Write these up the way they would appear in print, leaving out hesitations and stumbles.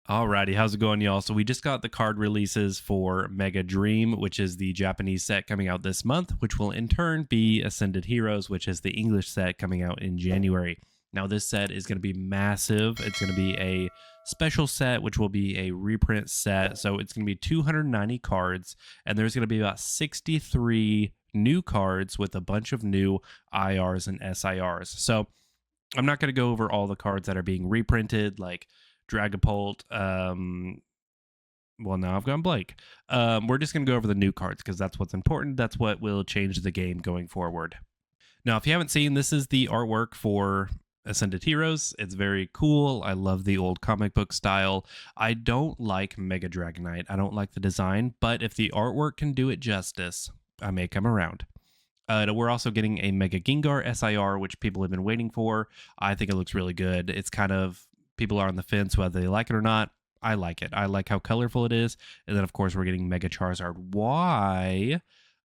Alrighty, how's it going, y'all? So we just got the card releases for Mega Dream, which is the Japanese set coming out this month, which will in turn be Ascended Heroes, which is the English set coming out in January. Now, this set is going to be massive. It's going to be a special set, which will be a reprint set. So it's going to be 290 cards, and there's going to be about 63 new cards with a bunch of new IRs and SIRs. So I'm not going to go over all the cards that are being reprinted, like Dragapult. Well, now I've gone blank. We're just going to go over the new cards because that's what's important. That's what will change the game going forward. Now, if you haven't seen, this is the artwork for Ascended Heroes. It's very cool. I love the old comic book style. I don't like Mega Dragonite. I don't like the design, but if the artwork can do it justice, I may come around. We're also getting a Mega Gengar SIR, which people have been waiting for. I think it looks really good. It's kind of, people are on the fence whether they like it or not. I like it. I like how colorful it is. And then, of course, we're getting Mega Charizard Y.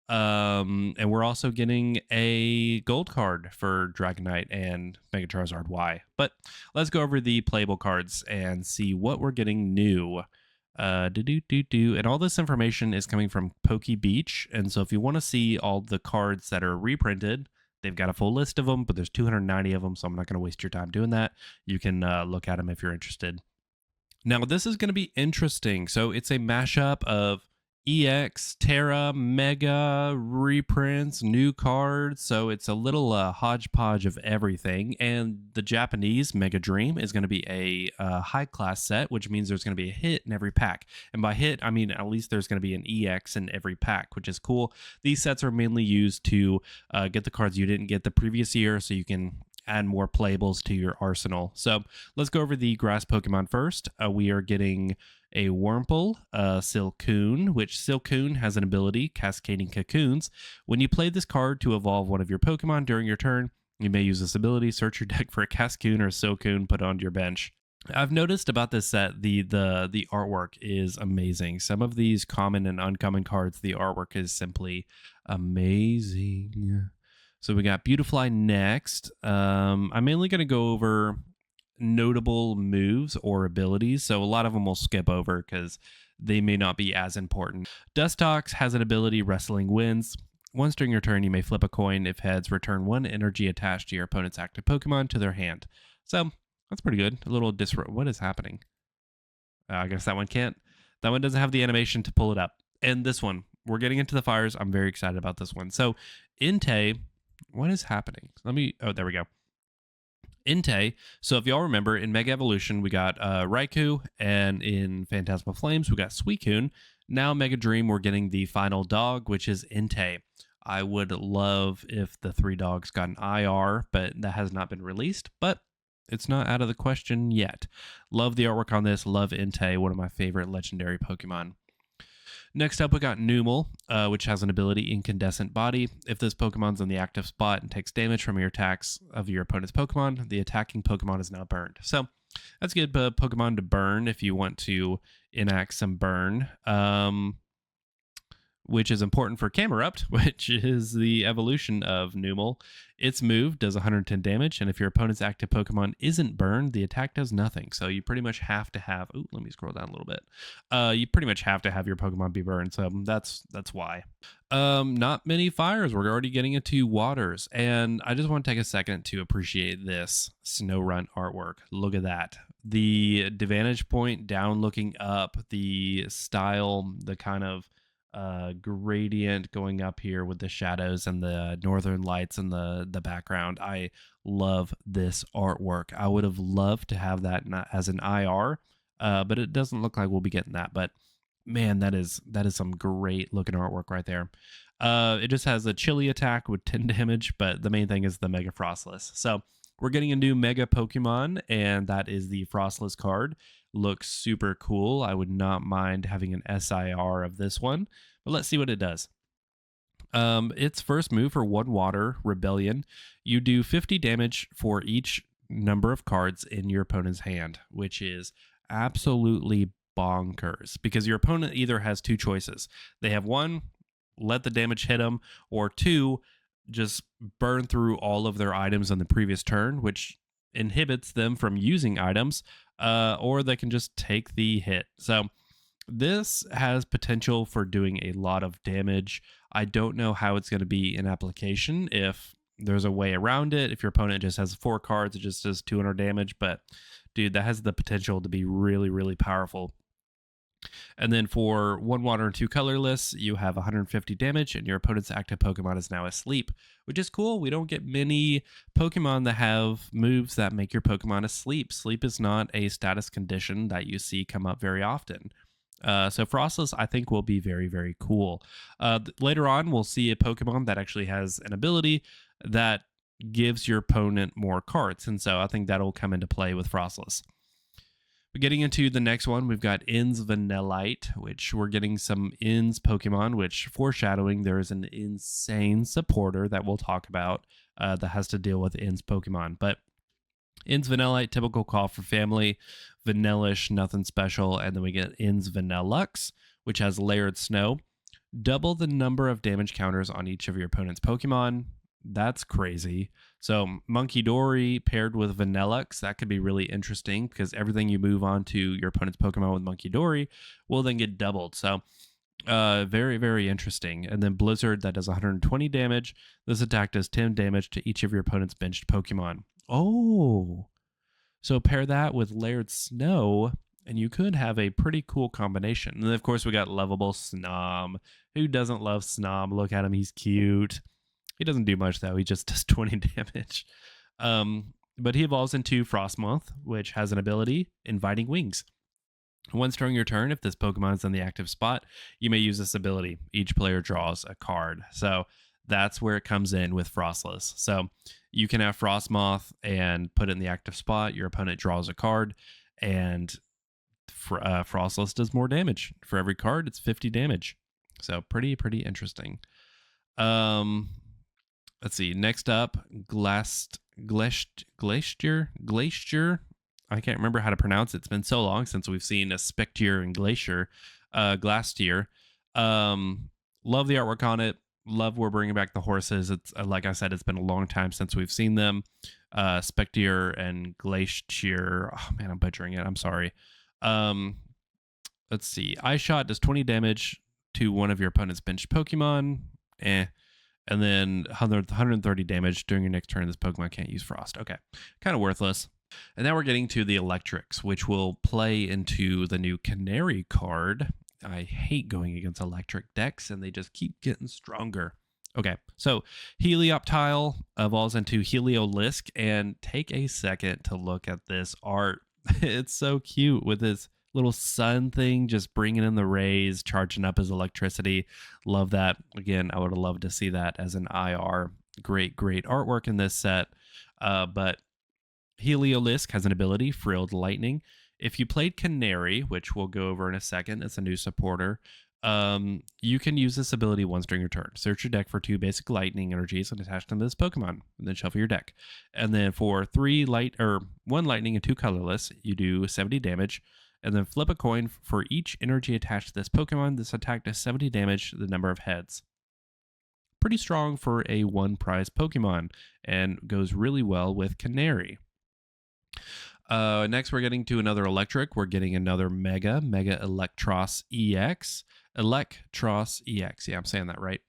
And we're also getting a gold card for Dragonite and Mega Charizard Y. But let's go over the playable cards and see what we're getting new. And all this information is coming from PokeBeach. And so if you want to see all the cards that are reprinted, they've got a full list of them, but there's 290 of them, so I'm not going to waste your time doing that. You can look at them if you're interested. Now, this is going to be interesting. So it's a mashup of EX, Terra, Mega, reprints, new cards. So it's a little hodgepodge of everything. And the Japanese Mega Dream is going to be a high class set, which means there's going to be a hit in every pack. And by hit, I mean at least there's going to be an EX in every pack, which is cool. These sets are mainly used to get the cards you didn't get the previous year, so you can add more playables to your arsenal. So let's go over the grass Pokemon first. We are getting a Wurmple, Silcoon, which Silcoon has an ability, Cascading Cocoons. When you play this card to evolve one of your Pokemon during your turn, you may use this ability, search your deck for a Cascoon or Silcoon, put onto your bench. I've noticed about this set, the artwork is amazing. Some of these common and uncommon cards, the artwork is simply amazing. So we got Beautifly next. I'm mainly going to go over notable moves or abilities, so a lot of them we'll skip over because they may not be as important. Dustox has an ability, Wrestling Winds. Once during your turn, you may flip a coin. If heads, return one energy attached to your opponent's active Pokemon to their hand. So that's pretty good. A little what is happening? I guess that one can't. That one doesn't have the animation to pull it up. And this one, we're getting into the fires. I'm very excited about this one. So Entei, what is happening? Oh, there we go. Entei. So if y'all remember, in Mega Evolution, we got Raikou, and in Phantasmal Flames, we got Suicune. Now, Mega Dream, we're getting the final dog, which is Entei. I would love if the 3 dogs got an IR, but that has not been released, but it's not out of the question yet. Love the artwork on this. Love Entei, one of my favorite legendary Pokemon. Next up, we got Numel, which has an ability, Incandescent Body. If this Pokemon's on the active spot and takes damage from your attacks of your opponent's Pokemon, the attacking Pokemon is now burned. So that's a good Pokemon to burn if you want to enact some burn, which is important for Camerupt, which is the evolution of Numel. Its move does 110 damage, and if your opponent's active Pokemon isn't burned, the attack does nothing. So you pretty much have to have... Ooh, let me scroll down a little bit. You pretty much have to have your Pokemon be burned, so that's why. Not many fires. We're already getting into waters, and I just want to take a second to appreciate this Snorunt artwork. Look at that. The vantage point down looking up, the style, the kind of gradient going up here with the shadows and the northern lights in the background. I love this artwork. I would have loved to have that as an IR, but it doesn't look like we'll be getting that. But man, that is some great looking artwork right there. It just has a chilly attack with 10 damage, but the main thing is the Mega Frostless. So we're getting a new Mega Pokemon, and that is the Frostless card. Looks super cool. I would not mind having an SIR of this one, but let's see what it does. Its first move for 1 water, Rebellion. You do 50 damage for each number of cards in your opponent's hand, which is absolutely bonkers because your opponent either has 2 choices. They have 1, let the damage hit them, or 2, just burn through all of their items on the previous turn, which inhibits them from using items, or they can just take the hit. So this has potential for doing a lot of damage. I don't know how it's going to be in application, if there's a way around it. If your opponent just has 4 cards, it just does 200 damage. But dude, that has the potential to be really, really powerful. And then for 1 water and 2 colorless, you have 150 damage, and your opponent's active Pokemon is now asleep, which is cool. We don't get many Pokemon that have moves that make your Pokemon asleep. Sleep is not a status condition that you see come up very often. So Frostless, I think, will be very, very cool. Later on, we'll see a Pokemon that actually has an ability that gives your opponent more cards, and so I think that'll come into play with Frostless. But getting into the next one, we've got In's Vanillite, which we're getting some In's Pokemon, which foreshadowing there is an insane supporter that we'll talk about that has to deal with In's Pokemon. But In's Vanillite, typical call for family, vanillish, nothing special. And then we get In's Vanillux, which has layered snow. Double the number of damage counters on each of your opponent's Pokemon. That's crazy. So Monkey Dory paired with Vanillux, that could be really interesting because everything you move on to your opponent's Pokemon with Monkey Dory will then get doubled. So very, very interesting. And then Blizzard, that does 120 damage. This attack does 10 damage to each of your opponent's benched Pokemon. Oh, so pair that with layered snow, and you could have a pretty cool combination. And then, of course, we got lovable Snom. Who doesn't love Snom? Look at him. He's cute. He doesn't do much, though. He just does 20 damage. But he evolves into Frostmoth, which has an ability, Inviting Wings. Once during your turn, if this Pokemon is in the active spot, you may use this ability. Each player draws a card. So that's where it comes in with Frostless. So you can have Frostmoth and put it in the active spot. Your opponent draws a card, and Frostless does more damage. For every card, it's 50 damage. So pretty interesting. Let's see. Next up, Glacier. I can't remember how to pronounce it. It's been so long since we've seen a Spectier and Glacier. Glastier. Love the artwork on it. Love we're bringing back the horses. It's like I said, it's been a long time since we've seen them. Spectier and Glacier. Oh man, I'm butchering it. I'm sorry. Let's see. Eye Shot does 20 damage to one of your opponent's benched Pokemon. And then 130 damage during your next turn. This Pokemon can't use Frost. Okay, kind of worthless. And now we're getting to the Electrics, which will play into the new Canary card. I hate going against electric decks, and they just keep getting stronger. Okay, so Helioptile evolves into Heliolisk, and take a second to look at this art. It's so cute with this little sun thing, just bringing in the rays, charging up his electricity. Love that. Again, I would have loved to see that as an IR. Great artwork in this set. But Heliolisk has an ability, Frilled Lightning. If you played Canary, which we'll go over in a second, it's a new supporter, you can use this ability once during your turn. Search your deck for 2 basic lightning energies and attach them to this Pokemon, and then shuffle your deck. And then for 1 lightning and 2 colorless, you do 70 damage, and then flip a coin for each energy attached to this Pokemon. This attack does 70 damage to the number of heads. Pretty strong for a 1-prize Pokemon, and goes really well with Canary. Next, we're getting to another electric. We're getting another Mega Electros EX. Electros EX. Yeah, I'm saying that right.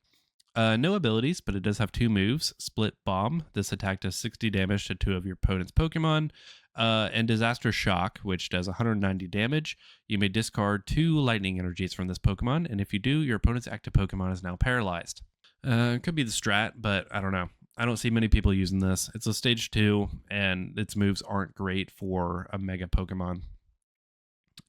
No abilities, but it does have 2 moves. Split Bomb. This attack does 60 damage to 2 of your opponent's Pokemon. And Disaster Shock, which does 190 damage. You may discard 2 lightning energies from this Pokemon, and if you do, your opponent's active Pokemon is now paralyzed. It could be the strat, but I don't know. I don't see many people using this. It's a stage 2, and its moves aren't great for a Mega Pokemon.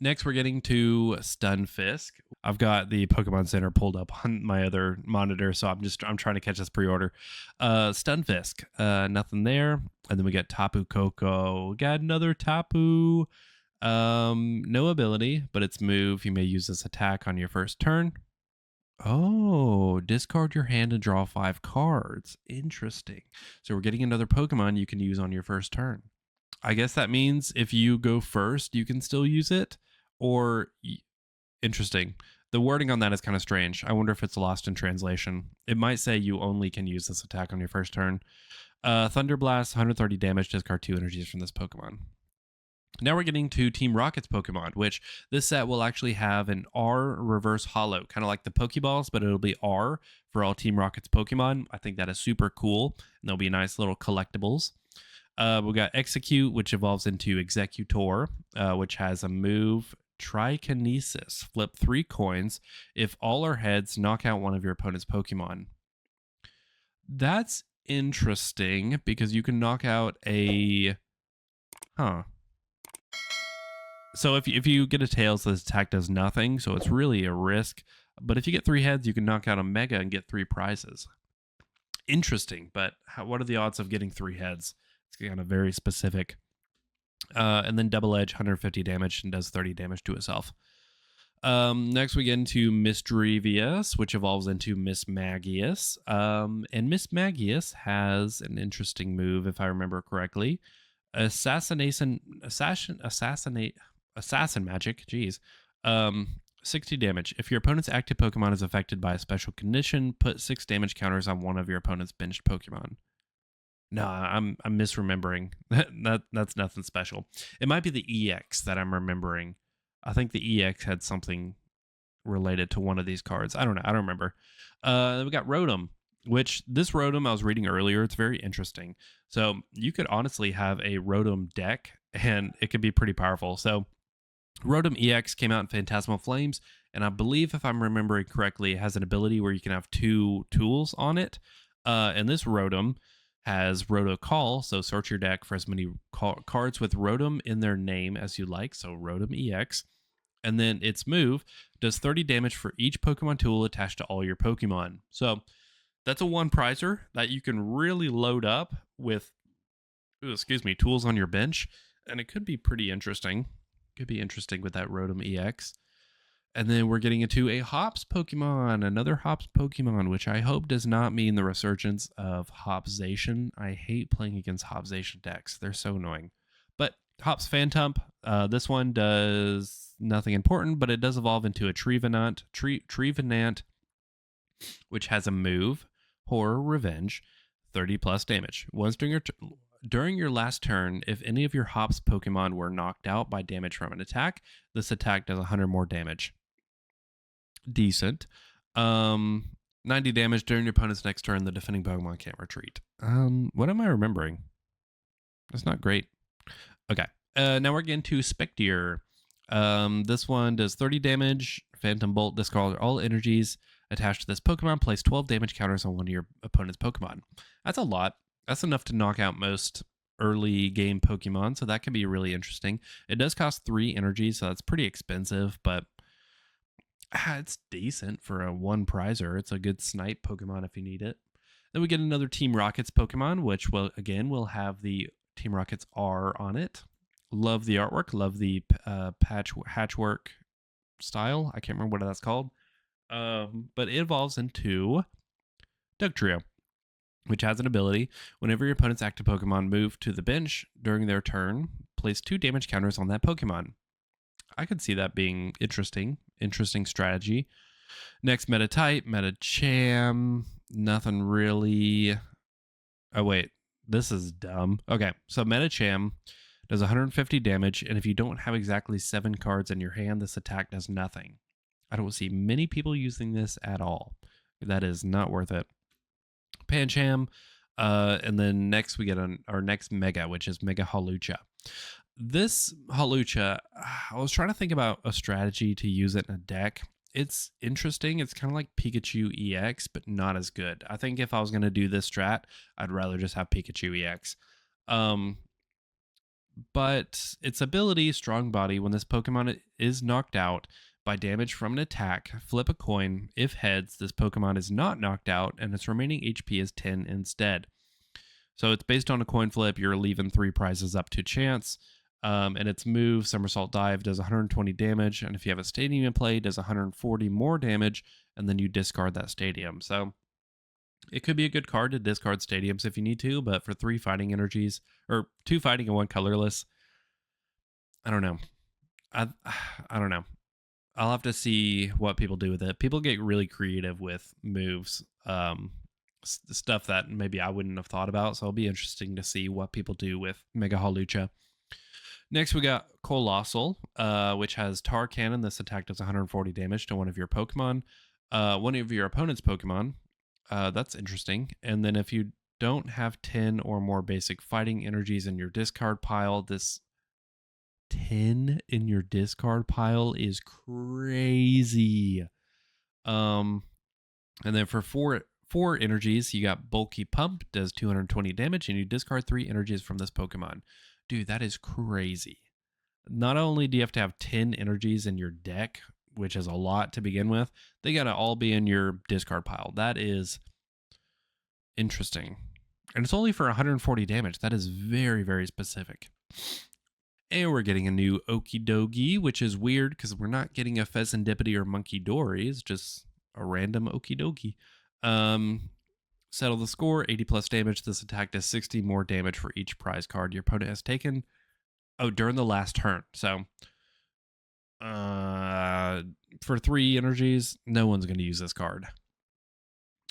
Next, we're getting to Stunfisk. I've got the Pokemon Center pulled up on my other monitor, so I'm trying to catch this pre-order. Stunfisk, nothing there. And then we got Tapu Koko. We got another Tapu. No ability, but its move, you may use this attack on your first turn. Oh, discard your hand and draw 5 cards. Interesting. So we're getting another Pokemon you can use on your first turn. I guess that means if you go first, you can still use it. Or, interesting. The wording on that is kind of strange. I wonder if it's lost in translation. It might say you only can use this attack on your first turn. Thunder Blast, 130 damage, discard 2 energies from this Pokemon. Now we're getting to Team Rocket's Pokemon, which this set will actually have an R reverse holo, kind of like the Pokeballs, but it'll be R for all Team Rocket's Pokemon. I think that is super cool, and there'll be nice little collectibles. We got Execute, which evolves into Executor, which has a move Trikinesis. Flip 3 coins. If all are heads, knock out one of your opponent's Pokemon. That's interesting because you can knock out a... So if you get a Tails, this attack does nothing, so it's really a risk. But if you get 3 heads, you can knock out a Mega and get 3 prizes. Interesting, but what are the odds of getting 3 heads? It's kind of very specific. And then Double Edge, 150 damage and does 30 damage to itself. Next we get into Misdrevious, which evolves into Mismagius. And Mismagius has an interesting move, if I remember correctly. Assassin magic, geez. 60 damage. If your opponent's active Pokemon is affected by a special condition, put 6 damage counters on one of your opponent's benched Pokemon. No, I'm misremembering. That's nothing special. It might be the EX that I'm remembering. I think the EX had something related to one of these cards. I don't know. I don't remember. We got Rotom, which this Rotom I was reading earlier. It's very interesting. So you could honestly have a Rotom deck, and it could be pretty powerful. So Rotom EX came out in Phantasmal Flames, and I believe, if I'm remembering correctly, it has an ability where you can have 2 tools on it. And this Rotom has Roto Call, so search your deck for as many cards with Rotom in their name as you like, so Rotom EX. And then its move does 30 damage for each Pokemon tool attached to all your Pokemon. So that's a 1-prizer that you can really load up with, tools on your bench, and it could be pretty interesting. Could be interesting with that Rotom EX. And then we're getting into a Hops Pokemon, another Hops Pokemon, which I hope does not mean the resurgence of Hopsation. I hate playing against Hopsation decks. They're so annoying. But Hops Phantump, this one does nothing important, but it does evolve into a Trevenant, which has a move, Horror Revenge, 30 plus damage. Once during your last turn, if any of your Hops Pokemon were knocked out by damage from an attack, this attack does 100 more damage. Decent. 90 damage during your opponent's next turn. The defending Pokemon can't retreat. What am I remembering? That's not great. Okay. Now we're getting to Spectier. This one does 30 damage. Phantom Bolt. Discard all energies attached to this Pokemon. Place 12 damage counters on one of your opponent's Pokemon. That's a lot. That's enough to knock out most early game Pokemon, so that can be really interesting. It does cost 3 energy, so that's pretty expensive, but it's decent for a 1-prizer. It's a good snipe Pokemon if you need it. Then we get another Team Rockets Pokemon, which will have the Team Rockets R on it. Love the artwork. Love the patchwork style. I can't remember what that's called. But it evolves into Dugtrio, which has an ability. Whenever your opponent's active Pokemon move to the bench during their turn, place 2 damage counters on that Pokemon. I could see that being interesting strategy. Next, Meta-type, Meta-Cham, nothing really. Oh, wait, this is dumb. Okay, so Meta-Cham does 150 damage, and if you don't have exactly 7 cards in your hand, this attack does nothing. I don't see many people using this at all. That is not worth it. Pancham, and then next we get our next Mega, which is Mega Hawlucha. This Hawlucha, I was trying to think about a strategy to use it in a deck. It's interesting. It's kind of like Pikachu EX, but not as good. I think if I was going to do this strat, I'd rather just have Pikachu EX. But its ability, Strong Body, when this Pokemon is knocked out by damage from an attack, flip a coin. If heads, this Pokemon is not knocked out, and its remaining HP is 10 instead. So it's based on a coin flip. You're leaving 3 prizes up to chance. And its move, Somersault Dive, does 120 damage. And if you have a stadium in play, it does 140 more damage. And then you discard that stadium. So it could be a good card to discard stadiums if you need to. But for 3 fighting energies, or 2 fighting and 1 colorless, I don't know. I don't know. I'll have to see what people do with it. People get really creative with moves. stuff that maybe I wouldn't have thought about. So it'll be interesting to see what people do with Mega Hawlucha. Next, we got Colossal, which has Tar Cannon. This attack does 140 damage to one of your Pokemon, one of your opponent's Pokemon. That's interesting. And then if you don't have 10 or more basic fighting energies in your discard pile, this 10 in your discard pile is crazy. And then for four energies, you got Bulky Pump, does 220 damage, and you discard 3 energies from this Pokemon. Dude, that is crazy. Not only do you have to have 10 energies in your deck, which is a lot to begin with, they got to all be in your discard pile. That is interesting. And it's only for 140 damage. That is very, very specific. And we're getting a new Okidogi, which is weird because we're not getting a Pheasantipity or Monkey Dory. It's just a random Okidogi. Settle the score, 80 plus damage. This attack does 60 more damage for each prize card your opponent has taken. Oh, during the last turn. So, for 3 energies, no one's going to use this card.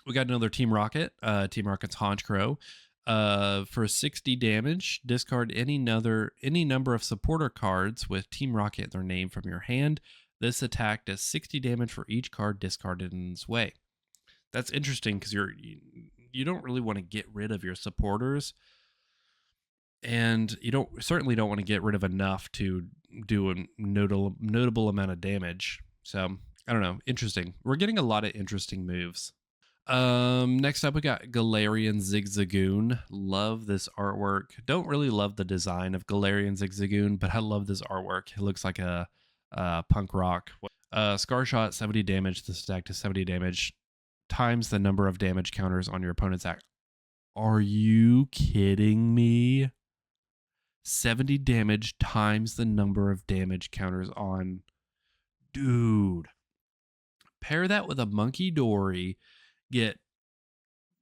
We got another Team Rocket. Team Rocket's Honchkrow. For 60 damage, discard any number of supporter cards with Team Rocket in their name from your hand. This attack does 60 damage for each card discarded in this way. That's interesting because you don't really want to get rid of your supporters, and you certainly don't want to get rid of enough to do a notable amount of damage. So I don't know. Interesting. We're getting a lot of interesting moves. Next up we got Galarian Zigzagoon. Love this artwork. Don't really love the design of Galarian Zigzagoon, but I love this artwork. It looks like a punk rock. Scar Shot, 70 damage. This attack to 70 damage times the number of damage counters on your opponent's act. Are you kidding me? 70 damage times the number of damage counters on. Dude. Pair that with a Monkey Dory. Get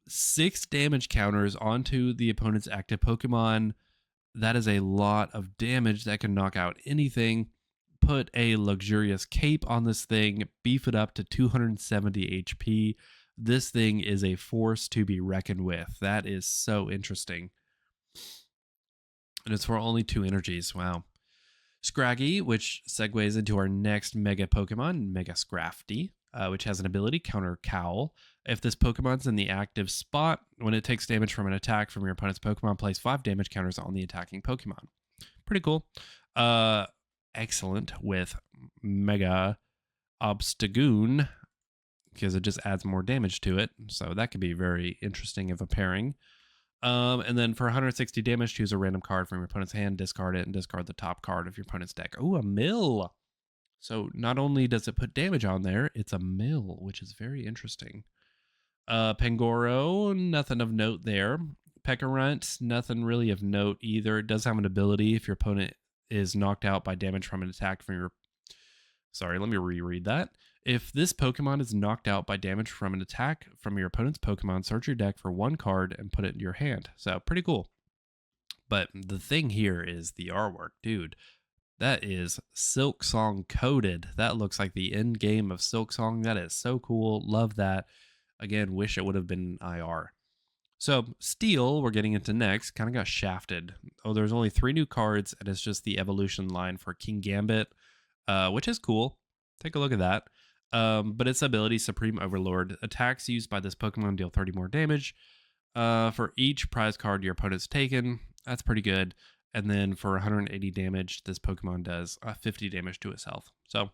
6 damage counters onto the opponent's active Pokemon. That is a lot of damage that can knock out anything. Put a luxurious cape on this thing, beef it up to 270 HP. This thing is a force to be reckoned with. That is so interesting. And it's for only 2 energies. Wow. Scraggy, which segues into our next Mega Pokemon, Mega Scrafty, which has an ability, Counter Cowl. If this Pokemon's in the active spot, when it takes damage from an attack from your opponent's Pokemon, place 5 damage counters on the attacking Pokemon. Pretty cool. Excellent with Mega Obstagoon, because it just adds more damage to it. So that could be very interesting of a pairing. And then for 160 damage, choose a random card from your opponent's hand, discard it, and discard the top card of your opponent's deck. Oh, a mill. So not only does it put damage on there, it's a mill, which is very interesting. Pangoro, nothing of note there. Pekarunt, nothing really of note either. It does have an ability if your opponent is knocked out by damage from an attack from your... Sorry, let me reread that. If this Pokemon is knocked out by damage from an attack from your opponent's Pokemon, search your deck for 1 card and put it in your hand. So pretty cool. But the thing here is the artwork, dude. That is Silk Song coded. That looks like the end game of Silk Song. That is so cool. Love that. Again, wish it would have been IR. So Steel, we're getting into next, kind of got shafted. Oh, there's only 3 new cards, and it's just the evolution line for King Gambit, which is cool. Take a look at that. But its ability, Supreme Overlord. Attacks used by this Pokemon deal 30 more damage. For each prize card your opponent's taken. That's pretty good. And then for 180 damage, this Pokemon does 50 damage to itself. So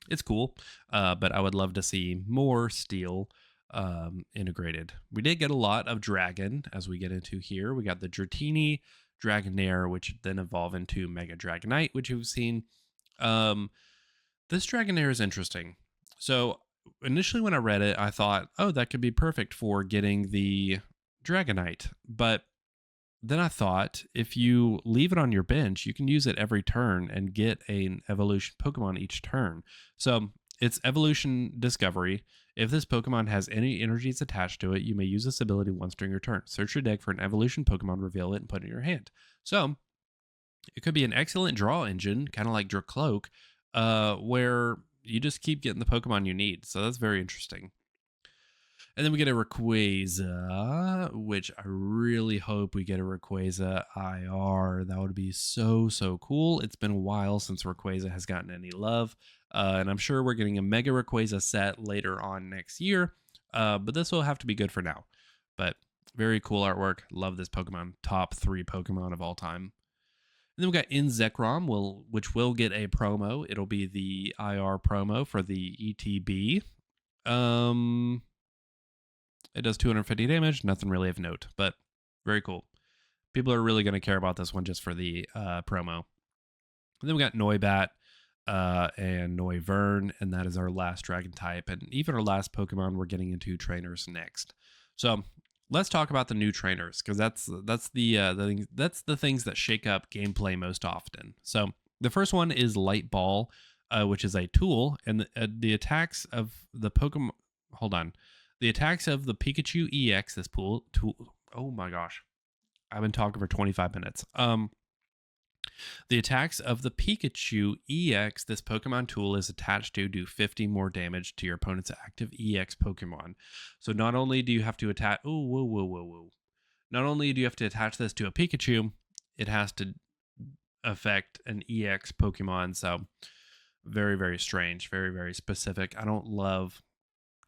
it's cool, but I would love to see more Steel integrated. We did get a lot of Dragon as we get into here. We got the Dratini, Dragonair, which then evolve into Mega Dragonite, which you've seen. This Dragonair is interesting. So initially when I read it, I thought, oh, that could be perfect for getting the Dragonite. But then I thought, if you leave it on your bench, you can use it every turn and get an evolution Pokemon each turn. So it's evolution discovery. If this Pokemon has any energies attached to it, you may use this ability once during your turn. Search your deck for an evolution Pokemon, reveal it, and put it in your hand. So it could be an excellent draw engine, kind of like Dracloak, where you just keep getting the Pokemon you need. So that's very interesting. And then we get a Rayquaza, which I really hope we get a Rayquaza IR. That would be so, so cool. It's been a while since Rayquaza has gotten any love. And I'm sure we're getting a Mega Rayquaza set later on next year. But this will have to be good for now. But very cool artwork. Love this Pokemon. Top 3 Pokemon of all time. And then we got Zekrom, which will get a promo. It'll be the IR promo for the ETB. It does 250 damage. Nothing really of note, but very cool. People are really going to care about this one just for the promo. And then we got Noibat and Noivern, and that is our last dragon type. And even our last Pokemon, we're getting into trainers next. So let's talk about the new trainers, because that's the things that shake up gameplay most often. So the first one is Light Ball, which is a tool, and the attacks of the Pokemon. Hold on. The attacks of the Pikachu EX, this tool. Oh my gosh. I've been talking for 25 minutes. The attacks of the Pikachu EX, this Pokemon tool is attached to do 50 more damage to your opponent's active EX Pokemon. So not only do you have to attach... Oh, whoa. Not only do you have to attach this to a Pikachu, it has to affect an EX Pokemon. So very, very strange. Very, very specific. I don't love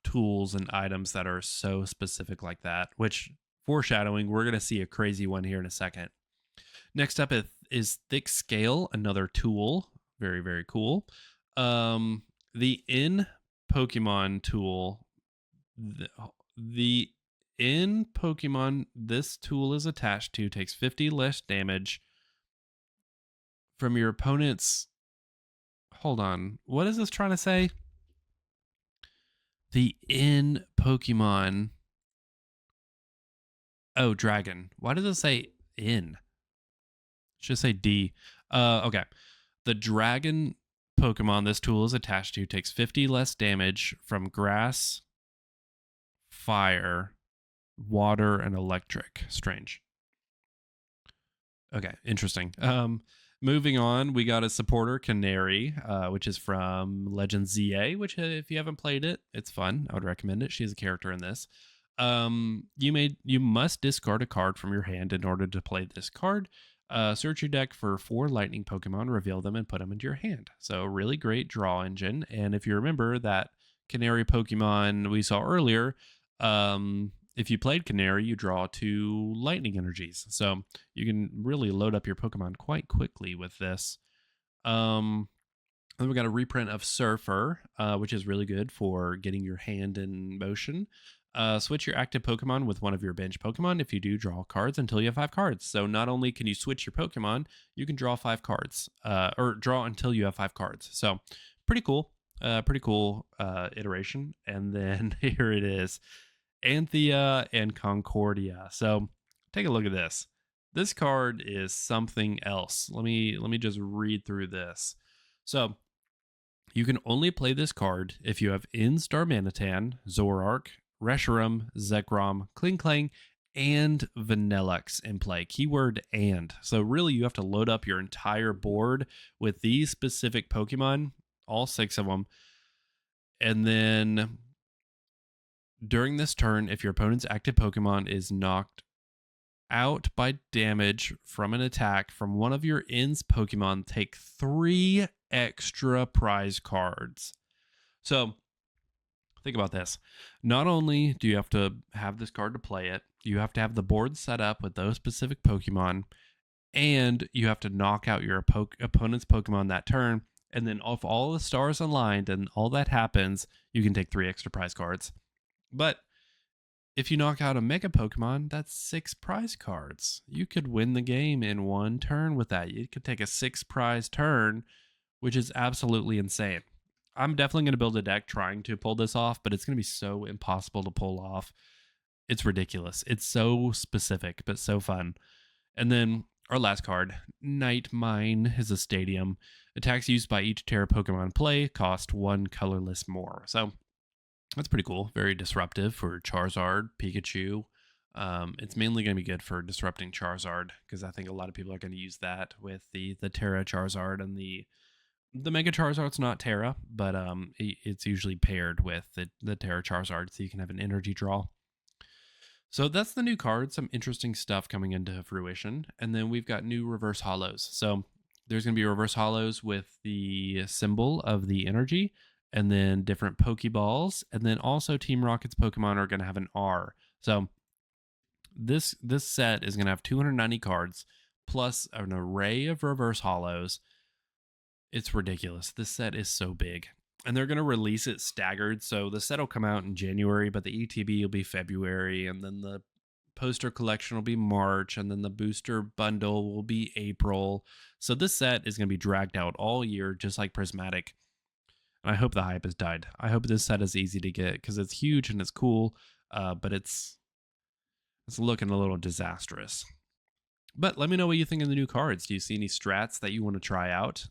tools and items that are so specific like that, which foreshadowing, we're going to see a crazy one here in a second. Next up is Thick Scale, another tool. Very, very cool. The in Pokemon tool, the in Pokemon this tool is attached to takes 50 less damage from your opponent's... Hold on. What is this trying to say? The in Pokemon... Oh, dragon. Why does it say in? It should say D. Okay. The dragon Pokemon this tool is attached to takes 50 less damage from grass, fire, water, and electric. Strange. Okay, interesting. Moving on, we got a supporter, Canary, which is from Legend ZA, which if you haven't played it, it's fun. I would recommend it. She's a character in this. You must discard a card from your hand in order to play this card. Search your deck for 4 lightning Pokemon, reveal them, and put them into your hand. So really great draw engine. And if you remember that Canary Pokemon we saw earlier, if you played Canary, you draw 2 lightning energies. So you can really load up your Pokemon quite quickly with this. Then we got a reprint of Surfer, which is really good for getting your hand in motion. Switch your active Pokemon with one of your bench Pokemon. If you do, draw cards until you have 5 cards. So not only can you switch your Pokemon, you can draw 5 cards, or draw until you have 5 cards. So pretty cool. Iteration. And then here it is. Anthea and Concordia. So take a look at this. This card is something else. Let me just read through this. So you can only play this card if you have Starmanitan, Zoroark, Reshiram, Zekrom, Klinklang, and Vanillux in play. Keyword and. So really you have to load up your entire board with these specific Pokemon, all 6 of them. And then during this turn, if your opponent's active Pokemon is knocked out by damage from an attack from one of your In's Pokemon, take 3 extra prize cards. So think about this. Not only do you have to have this card to play it, you have to have the board set up with those specific Pokemon, and you have to knock out your opponent's Pokemon that turn. And then if all the stars aligned and all that happens, you can take 3 extra prize cards. But if you knock out a Mega Pokemon, that's 6 prize cards. You could win the game in 1 turn with that. You could take a 6 prize turn, which is absolutely insane. I'm definitely going to build a deck trying to pull this off, but it's going to be so impossible to pull off. It's ridiculous. It's so specific, but so fun. And then our last card, Night Mine, is a stadium. Attacks used by each Terra Pokemon play cost 1 colorless more. So that's pretty cool. Very disruptive for Charizard, Pikachu. It's mainly going to be good for disrupting Charizard, because I think a lot of people are going to use that with the Terra Charizard and the The Mega Charizard's not Terra, but it's usually paired with the Terra Charizard, so you can have an energy draw. So that's the new card. Some interesting stuff coming into fruition. And then we've got new reverse hollows. So there's going to be reverse hollows with the symbol of the energy and then different Pokeballs. And then also Team Rocket's Pokemon are going to have an R. So this set is going to have 290 cards plus an array of reverse hollows. It's ridiculous. This set is so big. And they're going to release it staggered. So the set will come out in January, but the ETB will be February. And then the poster collection will be March. And then the booster bundle will be April. So this set is going to be dragged out all year, just like Prismatic. And I hope the hype has died. I hope this set is easy to get because it's huge and it's cool. But it's looking a little disastrous. But let me know what you think of the new cards. Do you see any strats that you want to try out?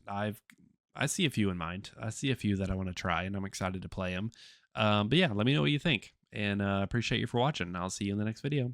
I see a few in mind. I see a few that I want to try, and I'm excited to play them. But yeah, let me know what you think. And appreciate you for watching. I'll see you in the next video.